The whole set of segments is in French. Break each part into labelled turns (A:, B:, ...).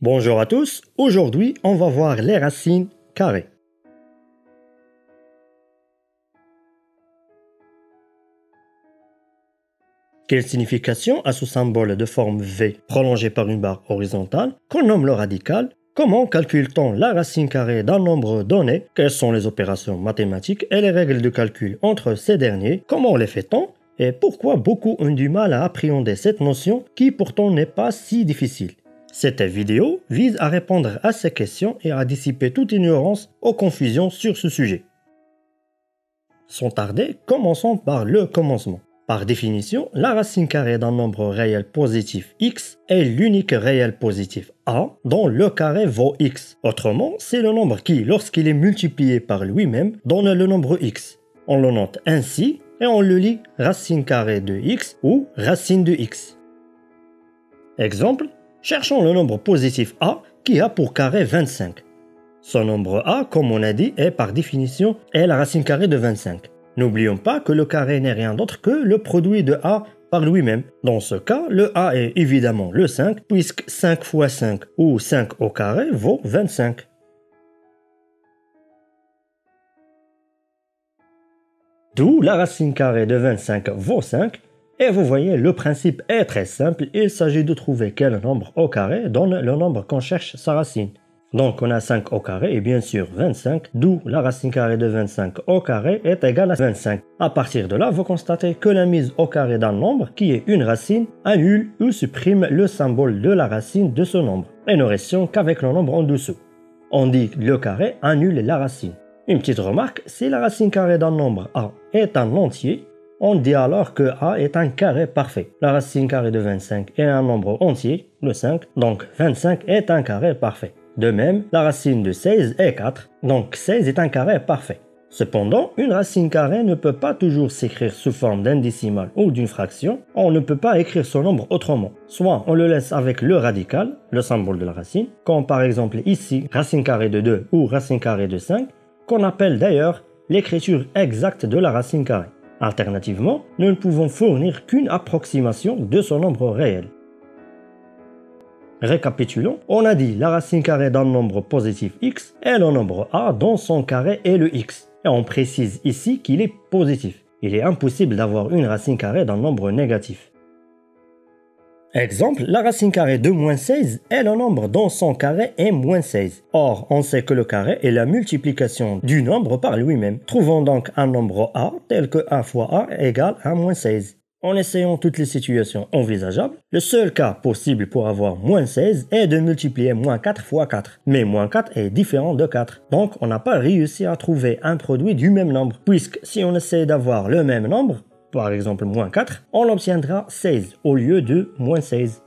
A: Bonjour à tous, aujourd'hui on va voir les racines carrées. Quelle signification a ce symbole de forme V prolongé par une barre horizontale qu'on nomme le radical? Comment calcule-t-on la racine carrée d'un nombre donné? Quelles sont les opérations mathématiques et les règles de calcul entre ces derniers? Comment les fait-on? Et pourquoi beaucoup ont du mal à appréhender cette notion qui pourtant n'est pas si difficile? Cette vidéo vise à répondre à ces questions et à dissiper toute ignorance ou confusion sur ce sujet. Sans tarder, commençons par le commencement. Par définition, la racine carrée d'un nombre réel positif x est l'unique réel positif a dont le carré vaut x. Autrement, c'est le nombre qui, lorsqu'il est multiplié par lui-même, donne le nombre x. On le note ainsi et on le lit racine carrée de x ou racine de x. Exemple, cherchons le nombre positif a qui a pour carré 25. Ce nombre a, comme on a dit, est par définition est la racine carrée de 25. N'oublions pas que le carré n'est rien d'autre que le produit de a par lui-même. Dans ce cas, le a est évidemment le 5, puisque 5 fois 5 ou 5 au carré vaut 25. D'où la racine carrée de 25 vaut 5. Et vous voyez, le principe est très simple. Il s'agit de trouver quel nombre au carré donne le nombre qu'on cherche sa racine. Donc on a 5 au carré et bien sûr 25, d'où la racine carrée de 25 au carré est égale à 25. À partir de là, vous constatez que la mise au carré d'un nombre qui est une racine annule ou supprime le symbole de la racine de ce nombre. Et ne restions qu'avec le nombre en dessous. On dit que le carré annule la racine. Une petite remarque, si la racine carrée d'un nombre a est un entier, on dit alors que a est un carré parfait. La racine carrée de 25 est un nombre entier, le 5, donc 25 est un carré parfait. De même, la racine de 16 est 4, donc 16 est un carré parfait. Cependant, une racine carrée ne peut pas toujours s'écrire sous forme d'un décimal ou d'une fraction. On ne peut pas écrire ce nombre autrement. Soit on le laisse avec le radical, le symbole de la racine, comme par exemple ici, racine carrée de 2 ou racine carrée de 5, qu'on appelle d'ailleurs l'écriture exacte de la racine carrée. Alternativement, nous ne pouvons fournir qu'une approximation de ce nombre réel. Récapitulons, on a dit la racine carrée d'un nombre positif x est le nombre a dont son carré est le x. Et on précise ici qu'il est positif. Il est impossible d'avoir une racine carrée d'un nombre négatif. Exemple, la racine carrée de moins 16 est le nombre dont son carré est moins 16. Or, on sait que le carré est la multiplication du nombre par lui-même. Trouvons donc un nombre a tel que a fois a égale à moins 16. En essayant toutes les situations envisageables, le seul cas possible pour avoir moins 16 est de multiplier moins 4 fois 4. Mais moins 4 est différent de 4. Donc on n'a pas réussi à trouver un produit du même nombre. Puisque si on essaie d'avoir le même nombre, par exemple moins 4, on obtiendra 16 au lieu de moins 16.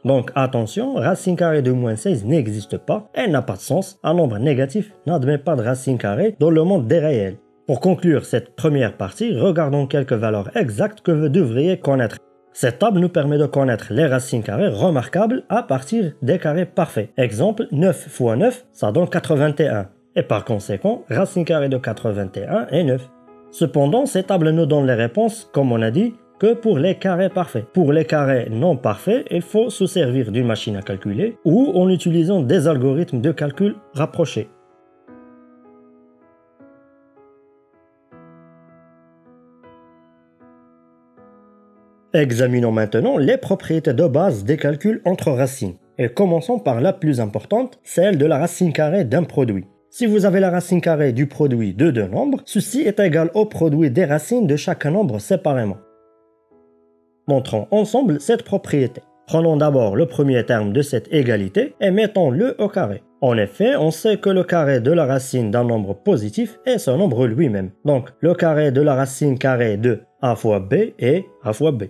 A: Donc attention, racine carrée de moins 16 n'existe pas, elle n'a pas de sens. Un nombre négatif n'admet pas de racine carrée dans le monde des réels. Pour conclure cette première partie, regardons quelques valeurs exactes que vous devriez connaître. Cette table nous permet de connaître les racines carrées remarquables à partir des carrés parfaits. Exemple, 9 fois 9, ça donne 81. Et par conséquent, racine carrée de 81 est 9. Cependant, ces tables nous donnent les réponses, comme on a dit, que pour les carrés parfaits. Pour les carrés non parfaits, il faut se servir d'une machine à calculer ou en utilisant des algorithmes de calcul rapprochés. Examinons maintenant les propriétés de base des calculs entre racines. Et commençons par la plus importante, celle de la racine carrée d'un produit. Si vous avez la racine carrée du produit de deux nombres, ceci est égal au produit des racines de chaque nombre séparément. Montrons ensemble cette propriété. Prenons d'abord le premier terme de cette égalité et mettons-le au carré. En effet, on sait que le carré de la racine d'un nombre positif est ce nombre lui-même. Donc, le carré de la racine carrée de a fois b est a fois b.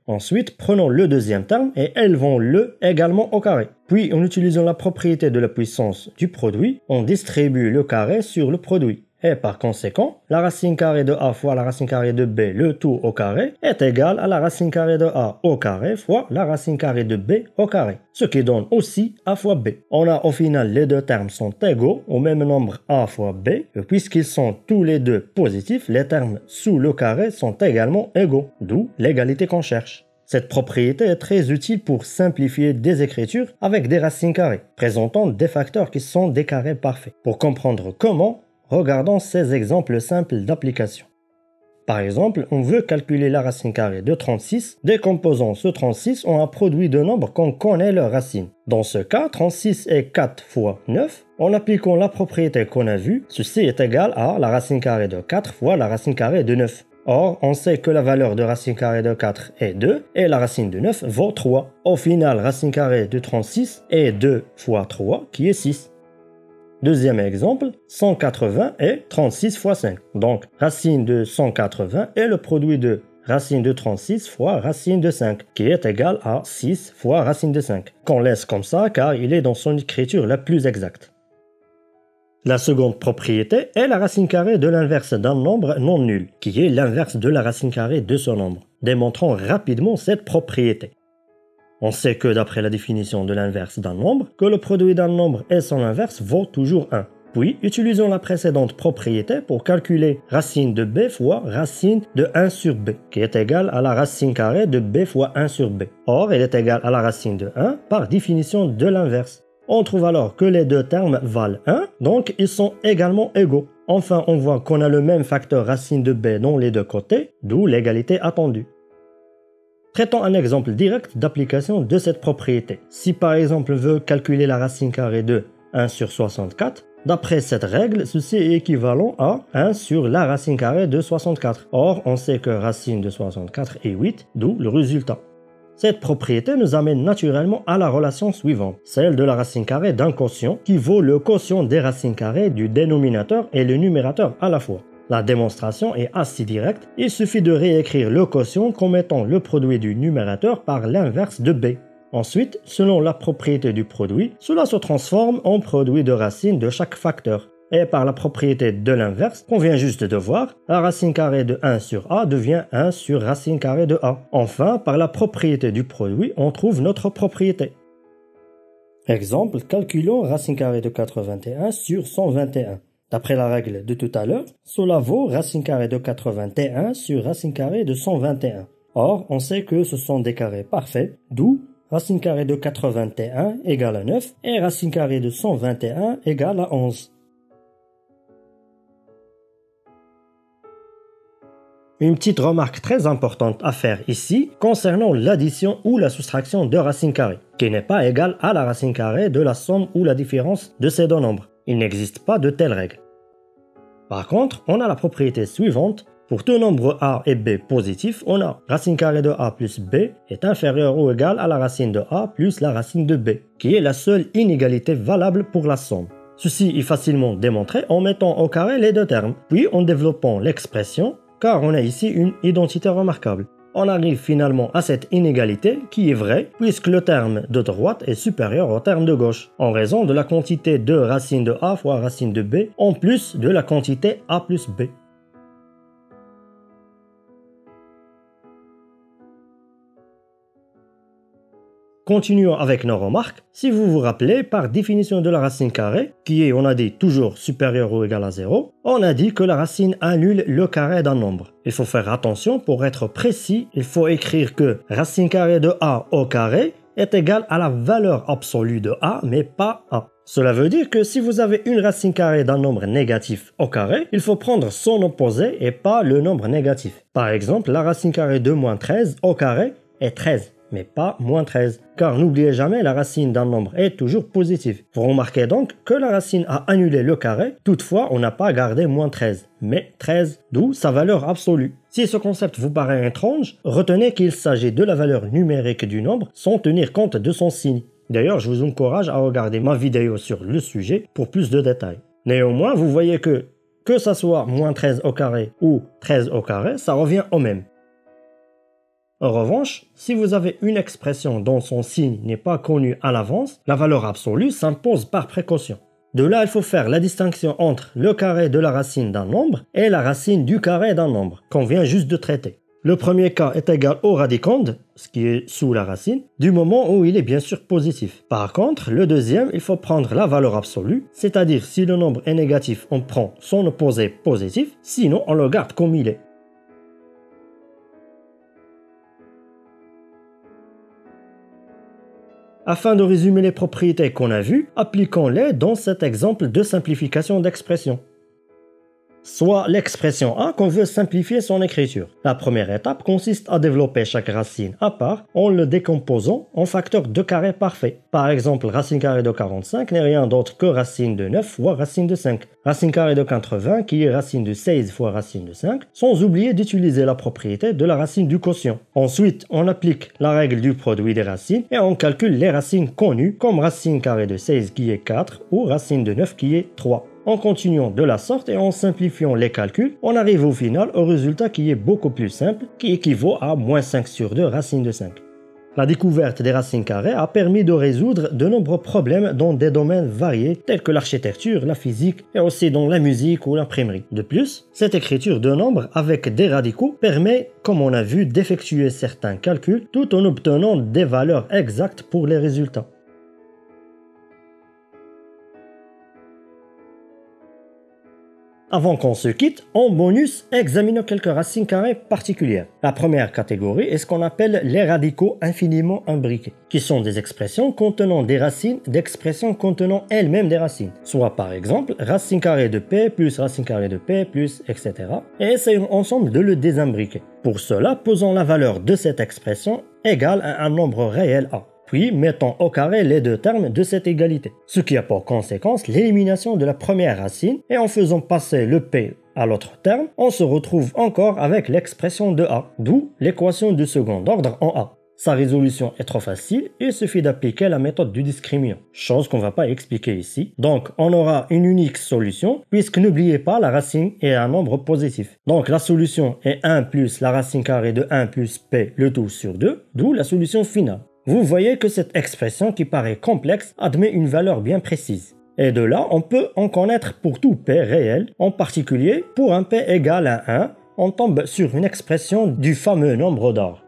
A: Ensuite, prenons le deuxième terme et élevons-le également au carré. Puis, en utilisant la propriété de la puissance du produit, on distribue le carré sur le produit. Et par conséquent, la racine carrée de a fois la racine carrée de b, le tout au carré, est égal à la racine carrée de a au carré fois la racine carrée de b au carré, ce qui donne aussi a fois b. On a au final les deux termes sont égaux au même nombre a fois b, et puisqu'ils sont tous les deux positifs, les termes sous le carré sont également égaux, d'où l'égalité qu'on cherche. Cette propriété est très utile pour simplifier des écritures avec des racines carrées, présentant des facteurs qui sont des carrés parfaits. Pour comprendre comment, regardons ces exemples simples d'application. Par exemple, on veut calculer la racine carrée de 36, décomposant ce 36 en un produit de nombres qu'on connaît leurs racines. Dans ce cas, 36 est 4 fois 9. En appliquant la propriété qu'on a vue, ceci est égal à la racine carrée de 4 fois la racine carrée de 9. Or, on sait que la valeur de racine carrée de 4 est 2 et la racine de 9 vaut 3. Au final, racine carrée de 36 est 2 fois 3 qui est 6. Deuxième exemple, 180 est 36 fois 5. Donc, racine de 180 est le produit de racine de 36 fois racine de 5, qui est égal à 6 fois racine de 5, qu'on laisse comme ça car il est dans son écriture la plus exacte. La seconde propriété est la racine carrée de l'inverse d'un nombre non nul, qui est l'inverse de la racine carrée de ce nombre. Démontrons rapidement cette propriété. On sait que d'après la définition de l'inverse d'un nombre, que le produit d'un nombre et son inverse vaut toujours 1. Puis, utilisons la précédente propriété pour calculer racine de b fois racine de 1 sur b, qui est égale à la racine carrée de b fois 1 sur b. Or, elle est égale à la racine de 1 par définition de l'inverse. On trouve alors que les deux termes valent 1, donc ils sont également égaux. Enfin, on voit qu'on a le même facteur racine de b dans les deux côtés, d'où l'égalité attendue. Traitons un exemple direct d'application de cette propriété. Si par exemple on veut calculer la racine carrée de 1 sur 64, d'après cette règle, ceci est équivalent à 1 sur la racine carrée de 64. Or, on sait que racine de 64 est 8, d'où le résultat. Cette propriété nous amène naturellement à la relation suivante, celle de la racine carrée d'un quotient qui vaut le quotient des racines carrées du dénominateur et le numérateur à la fois. La démonstration est assez directe, il suffit de réécrire le quotient en mettant le produit du numérateur par l'inverse de b. Ensuite, selon la propriété du produit, cela se transforme en produit de racine de chaque facteur. Et par la propriété de l'inverse, qu'on vient juste de voir, la racine carrée de 1 sur a devient 1 sur racine carrée de a. Enfin, par la propriété du produit, on trouve notre propriété. Exemple, calculons racine carrée de 81 sur 121. D'après la règle de tout à l'heure, cela vaut racine carrée de 81 sur racine carrée de 121. Or, on sait que ce sont des carrés parfaits, d'où racine carrée de 81 égale à 9 et racine carrée de 121 égale à 11. Une petite remarque très importante à faire ici concernant l'addition ou la soustraction de racines carrées, qui n'est pas égale à la racine carrée de la somme ou la différence de ces deux nombres. Il n'existe pas de telle règle. Par contre, on a la propriété suivante. Pour tout nombre a et b positifs, on a racine carrée de a plus b est inférieure ou égale à la racine de a plus la racine de b, qui est la seule inégalité valable pour la somme. Ceci est facilement démontré en mettant au carré les deux termes, puis en développant l'expression, car on a ici une identité remarquable. On arrive finalement à cette inégalité qui est vraie puisque le terme de droite est supérieur au terme de gauche en raison de la quantité de racine de a fois racine de b en plus de la quantité a plus b. Continuons avec nos remarques. Si vous vous rappelez, par définition de la racine carrée, qui est, on a dit, toujours supérieure ou égale à 0, on a dit que la racine annule le carré d'un nombre. Il faut faire attention, pour être précis, il faut écrire que racine carrée de a au carré est égale à la valeur absolue de a, mais pas a. Cela veut dire que si vous avez une racine carrée d'un nombre négatif au carré, il faut prendre son opposé et pas le nombre négatif. Par exemple, la racine carrée de moins 13 au carré est 13. Mais pas moins 13, car n'oubliez jamais la racine d'un nombre est toujours positive. Vous remarquez donc que la racine a annulé le carré, toutefois on n'a pas gardé moins 13, mais 13, d'où sa valeur absolue. Si ce concept vous paraît étrange, retenez qu'il s'agit de la valeur numérique du nombre sans tenir compte de son signe. D'ailleurs, je vous encourage à regarder ma vidéo sur le sujet pour plus de détails. Néanmoins, vous voyez que ça soit moins 13 au carré ou 13 au carré, ça revient au même. En revanche, si vous avez une expression dont son signe n'est pas connu à l'avance, la valeur absolue s'impose par précaution. De là, il faut faire la distinction entre le carré de la racine d'un nombre et la racine du carré d'un nombre, qu'on vient juste de traiter. Le premier cas est égal au radicande, ce qui est sous la racine, du moment où il est bien sûr positif. Par contre, le deuxième, il faut prendre la valeur absolue, c'est-à-dire si le nombre est négatif, on prend son opposé positif, sinon on le garde comme il est. Afin de résumer les propriétés qu'on a vues, appliquons-les dans cet exemple de simplification d'expression. Soit l'expression A qu'on veut simplifier son écriture. La première étape consiste à développer chaque racine à part en le décomposant en facteurs de carré parfait. Par exemple, racine carrée de 45 n'est rien d'autre que racine de 9 fois racine de 5. Racine carrée de 80 qui est racine de 16 fois racine de 5, sans oublier d'utiliser la propriété de la racine du quotient. Ensuite, on applique la règle du produit des racines et on calcule les racines connues comme racine carrée de 16 qui est 4 ou racine de 9 qui est 3. En continuant de la sorte et en simplifiant les calculs, on arrive au final au résultat qui est beaucoup plus simple, qui équivaut à moins 5 sur 2 racine de 5. La découverte des racines carrées a permis de résoudre de nombreux problèmes dans des domaines variés tels que l'architecture, la physique et aussi dans la musique ou l'imprimerie. De plus, cette écriture de nombres avec des radicaux permet, comme on a vu, d'effectuer certains calculs tout en obtenant des valeurs exactes pour les résultats. Avant qu'on se quitte, en bonus, examinons quelques racines carrées particulières. La première catégorie est ce qu'on appelle les radicaux infiniment imbriqués, qui sont des expressions contenant des racines d'expressions contenant elles-mêmes des racines. Soit par exemple, racine carrée de P plus racine carrée de P plus, etc. Et essayons ensemble de le désimbriquer. Pour cela, posons la valeur de cette expression égale à un nombre réel A. Puis mettons au carré les deux termes de cette égalité, ce qui a pour conséquence l'élimination de la première racine, et en faisant passer le P à l'autre terme, on se retrouve encore avec l'expression de A, d'où l'équation du second ordre en A. Sa résolution est trop facile, il suffit d'appliquer la méthode du discriminant, chose qu'on ne va pas expliquer ici. Donc on aura une unique solution, puisque n'oubliez pas la racine est un nombre positif. Donc la solution est 1 plus la racine carrée de 1 plus P le tout sur 2, d'où la solution finale. Vous voyez que cette expression qui paraît complexe admet une valeur bien précise. Et de là, on peut en connaître pour tout P réel, en particulier pour un P égal à 1, on tombe sur une expression du fameux nombre d'or.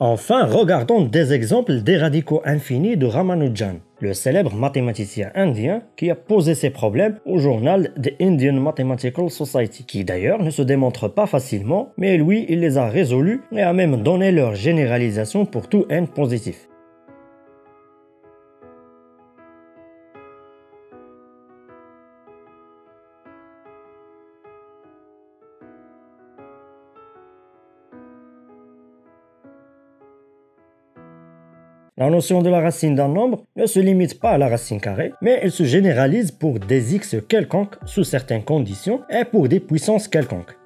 A: Enfin, regardons des exemples des radicaux infinis de Ramanujan, le célèbre mathématicien indien qui a posé ses problèmes au journal The Indian Mathematical Society, qui d'ailleurs ne se démontre pas facilement, mais lui, il les a résolus et a même donné leur généralisation pour tout n positif. La notion de la racine d'un nombre ne se limite pas à la racine carrée, mais elle se généralise pour des x quelconques sous certaines conditions et pour des puissances quelconques.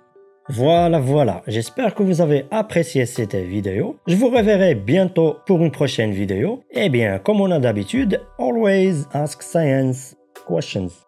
A: Voilà, j'espère que vous avez apprécié cette vidéo. Je vous reverrai bientôt pour une prochaine vidéo. Et bien, comme on a d'habitude, always ask science questions.